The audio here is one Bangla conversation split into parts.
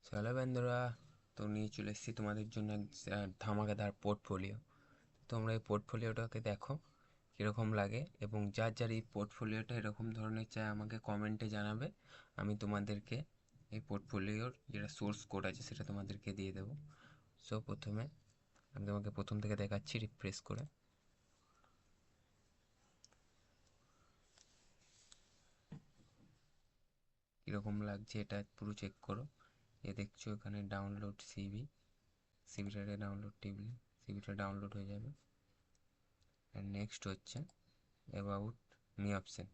চলো বন্ধুরা, তো নিয়ে চলে এসেছি তোমাদের জন্য এক ধামাকাদার পোর্টফোলিও। তোমরা এই পোর্টফোলিওটাকে দেখো কীরকম লাগে, এবং যার যার এই পোর্টফোলিওটা এরকম ধরনের চাই আমাকে কমেন্টে জানাবে। আমি তোমাদেরকে এই পোর্টফোলিওর যেটা সোর্স কোড আছে সেটা তোমাদেরকে দিয়ে দেবো। সো প্রথমে আমি তোমাকে প্রথম থেকে দেখাচ্ছি রিফ্রেশ করে। কীরকম লাগছে এটা পুরো চেক করো। দেখছো এখানে ডাউনলোড সিভিটা ডাউনলোড টিপলে সিভিটা ডাউনলোড হয়ে যাবে। আর নেক্সট হচ্ছে অ্যাবাউট মি অপশন।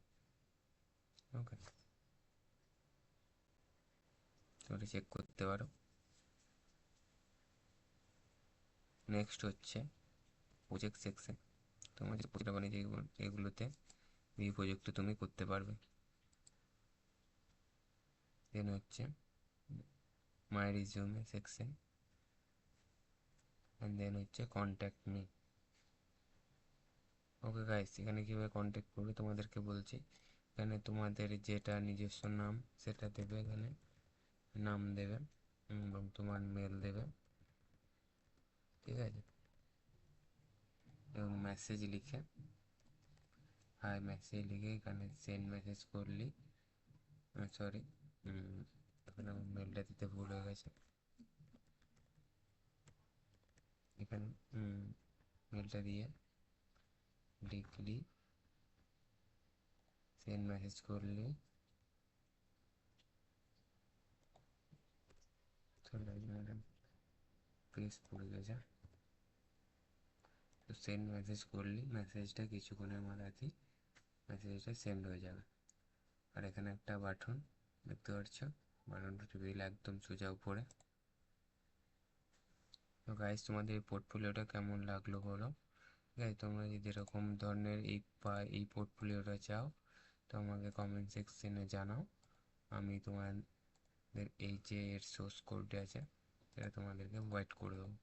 ওকে, ওটা চেক করতে পারো। নেক্সট হচ্ছে প্রজেক্ট সেকশন। তোমার যে প্রজেক্ট বানিয়েছে এগুলোতে এই প্রজেক্ট তুমি করতে পারবে। দেন হচ্ছে মাই রিজিউমে সেকশন, অ্যান্ড দেন হচ্ছে কন্ট্যাক্ট মি। ওকে গাইস, এখানে কীভাবে কন্ট্যাক্ট করবে তোমাদেরকে বলছি। এখানে তোমাদের যেটা নিজস্ব নাম সেটা দেবে, এখানে নাম দেবে এবং তোমার মেল দেবে, ঠিক আছে। এবং মেসেজ লিখে, হাই মেসেজ লিখে এখানে সেন্ড মেসেজ করলি, সরি এখানে আমার মেলটা দিতে ভুল হয়ে গেছে। এখানে মেলটা দিয়ে লিখলি, সেন্ড মেসেজ করলি, পেজ পড়ে গেছে। তো সেন্ড মেসেজ করলি, মেসেজটা কিছুক্ষণের মধ্যেই মেসেজটা সেন্ড হয়ে যাবে। আর এখানে একটা বাটন দেখতে পাচ্ছ, বাটনটা টিপে দিলে একদম সোজা উপরে। তো গাইজ, তোমাদের এই পোর্টফোলিওটা কেমন লাগলো বলো। গাইজ, তোমরা যদি এরকম ধরনের এই পোর্টফোলিওটা চাও তো আমাকে কমেন্ট সেকশনে জানাও। আমি তোমাদের এই যে এর সোর্স কোডটা আছে সেটা তোমাদেরকে প্রোভাইড করে দেবো।